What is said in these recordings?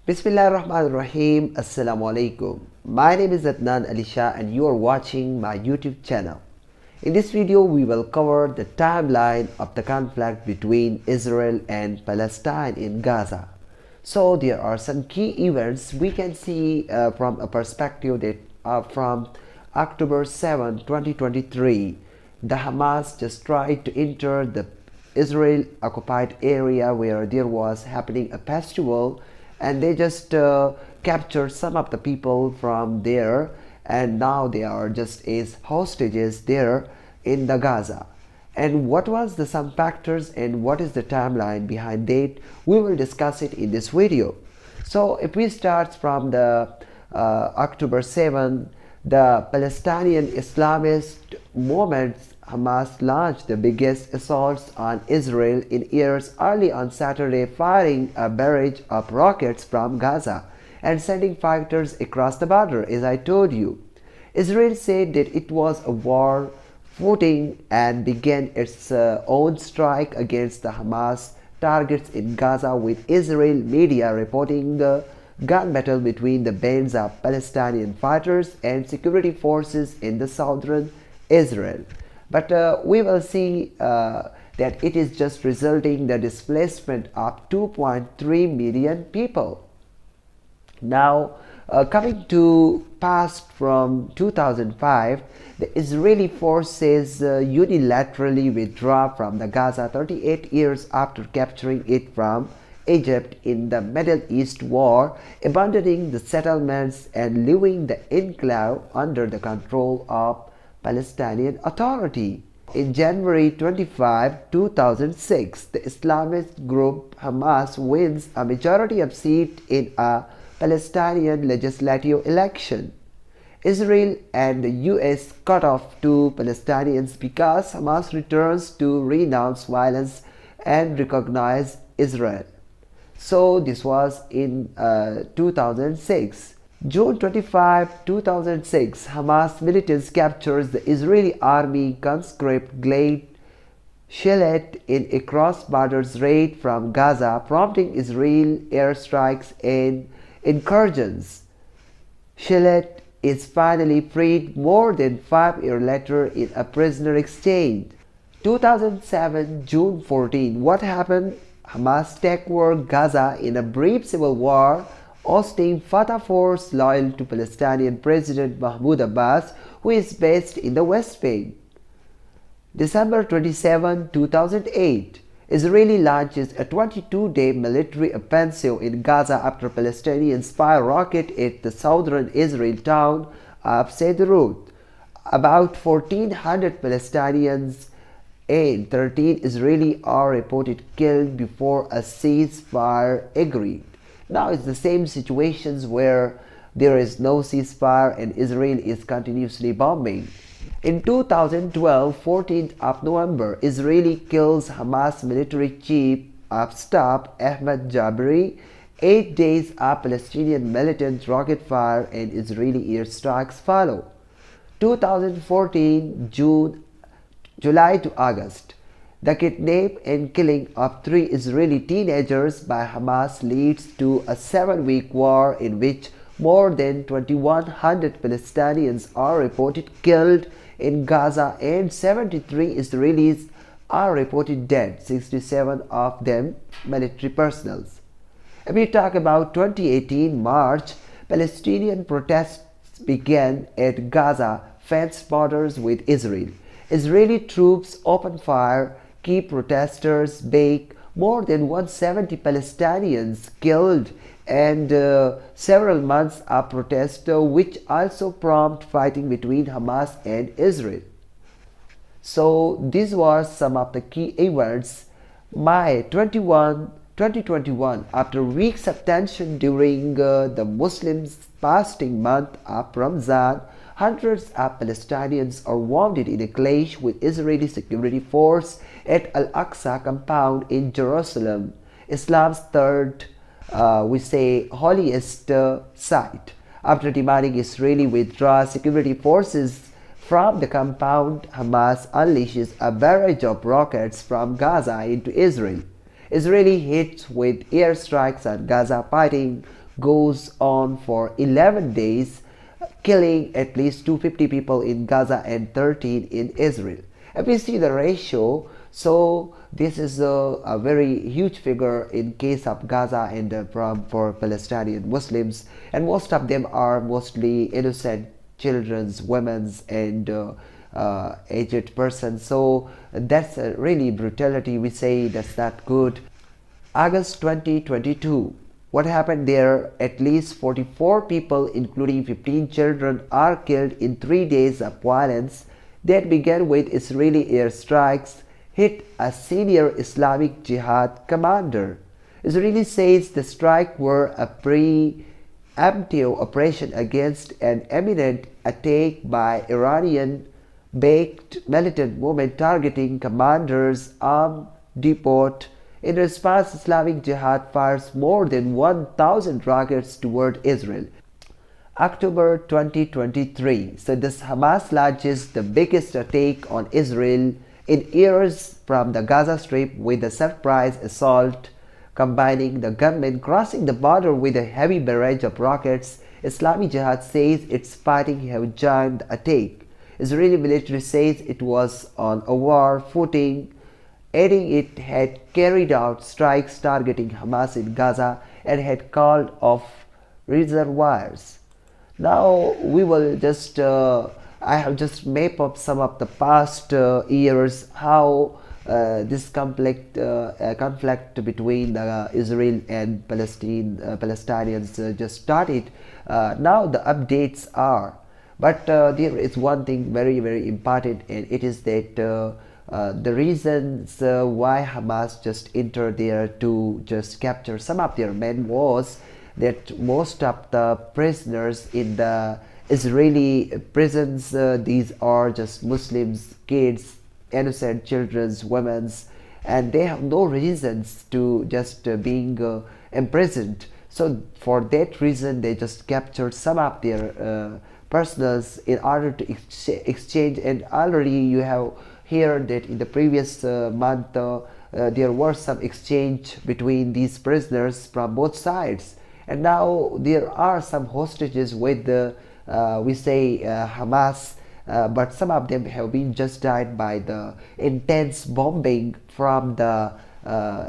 Bismillahirrahmanirrahim. Assalamu alaikum. My name is Adnan Alisha and you are watching my YouTube channel. In this video, we will cover the timeline of the conflict between Israel and Palestine in Gaza. So there are some key events we can see from a perspective that from October 7, 2023, the Hamas just tried to enter the Israel occupied area where there was happening a festival, and they just captured some of the people from there, and now they are just as hostages there in the Gaza. And what was the some factors and what is the timeline behind it, we will discuss it in this video. So if we start from the October 7, the Palestinian Islamist movement Hamas launched the biggest assaults on Israel in years early on Saturday, firing a barrage of rockets from Gaza and sending fighters across the border, as I told you. Israel said that it was a war footing and began its own strike against the Hamas targets in Gaza, with Israel media reporting the gun battle between the bands of Palestinian fighters and security forces in the southern Israel. But we will see that it is just resulting in the displacement of 2.3 million people. Now, coming to past from 2005, the Israeli forces unilaterally withdraw from the Gaza 38 years after capturing it from Egypt in the Middle East War, abandoning the settlements and leaving the enclave under the control of Palestinian Authority. In January 25, 2006, the Islamist group Hamas wins a majority of seats in a Palestinian legislative election. Israel and the US cut off to Palestinians because Hamas returns to renounce violence and recognize Israel. So this was in 2006. June 25, 2006, Hamas militants captures the Israeli army conscript Glade Shelet in a cross-border raid from Gaza, prompting Israel airstrikes and incursions. Shelet is finally freed more than 5 years later in a prisoner exchange. 2007, June 14, what happened? Hamas take over Gaza in a brief civil war, ousting Fatah force loyal to Palestinian President Mahmoud Abbas, who is based in the West Bank. December 27, 2008, Israeli launches a 22-day military offensive in Gaza after Palestinians fire rocket at the southern Israel town of Sderot. About 1,400 Palestinians and 13 Israelis are reported killed before a ceasefire agreed. Now it's the same situations where there is no ceasefire and Israel is continuously bombing. In 2012, 14th of November, Israeli kills Hamas military chief of staff Ahmed Jabri. 8 days of Palestinian militant rocket fire and Israeli airstrikes follow. 2014, July to August. The kidnap and killing of 3 Israeli teenagers by Hamas leads to a 7-week war in which more than 2,100 Palestinians are reported killed in Gaza and 73 Israelis are reported dead, 67 of them military personnel. If we talk about 2018 March, Palestinian protests began at Gaza fenced borders with Israel. Israeli troops open fire, keep protesters back, more than 170 Palestinians killed, and several months of protest, which also prompt fighting between Hamas and Israel. So these were some of the key events. May 21, 2021, after weeks of tension during the Muslims' fasting month of Ramadan, hundreds of Palestinians are wounded in a clash with Israeli security force at Al-Aqsa compound in Jerusalem, Islam's third, holiest site. After demanding Israeli withdraw security forces from the compound, Hamas unleashes a barrage of rockets from Gaza into Israel. Israeli hits with airstrikes on Gaza, fighting goes on for 11 days, killing at least 250 people in Gaza and 13 in Israel. If we see the ratio, so this is a very huge figure in case of Gaza and for Palestinian Muslims, and most of them are mostly innocent children, women, and aged persons. So that's really brutality. We say that's not good. August 2022. What happened there? At least 44 people, including 15 children, are killed in 3 days of violence that began with Israeli airstrikes hit a senior Islamic Jihad commander. Israeli says the strike were a preemptive operation against an imminent attack by Iranian-backed militant movement targeting commander's armed depot. In response, Islamic Jihad fires more than 1,000 rockets toward Israel. October 2023. So this Hamas launches the biggest attack on Israel in years from the Gaza Strip with a surprise assault, combining the gunmen crossing the border with a heavy barrage of rockets. Islamic Jihad says its fighting have joined the attack. Israeli military says it was on a war footing, adding it had carried out strikes targeting Hamas in Gaza and had called off reservoirs. Now we will just I have just mapped up some of the past years how this conflict between Israel and Palestinians just started. Now the updates are, but there is one thing very important, and it is that the reasons why Hamas just entered there to just capture some of their men was that most of the prisoners in the Israeli prisons, these are just Muslims, kids, innocent children, women, and they have no reasons to just being imprisoned. So for that reason, they just captured some of their prisoners in order to exchange. And already you have heard that in the previous month there was some exchange between these prisoners from both sides. And now there are some hostages with the we say Hamas, but some of them have been just died by the intense bombing from the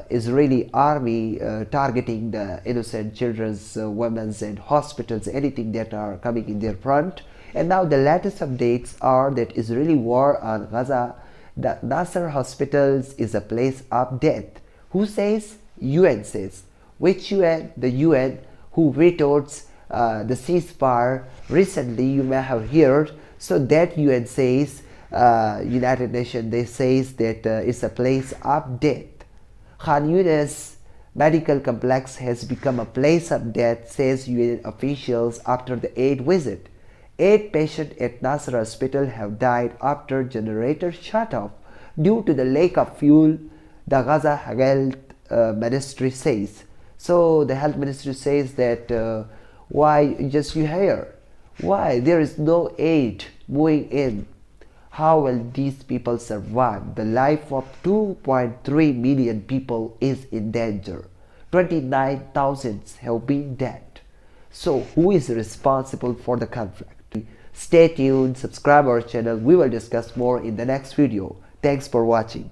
Israeli army targeting the innocent children, women, and hospitals, anything that are coming in their front. And now the latest updates are that Israeli war on Gaza, the Nasser hospitals is a place of death. Who says? UN says. Which UN? The UN who vetoed the ceasefire recently, you may have heard. So that UN says, United Nations, they says that it's a place of death. Khan Yunis medical complex has become a place of death, says UN officials after the aid visit. 8 patients at Nasser hospital have died after generators shut off due to the lack of fuel, the Gaza Health Ministry says. So the health ministry says that why just you hear? Why there is no aid moving in? How will these people survive? The life of 2.3 million people is in danger. 29,000 have been dead. So who is responsible for the conflict? Stay tuned, subscribe our channel. We will discuss more in the next video. Thanks for watching.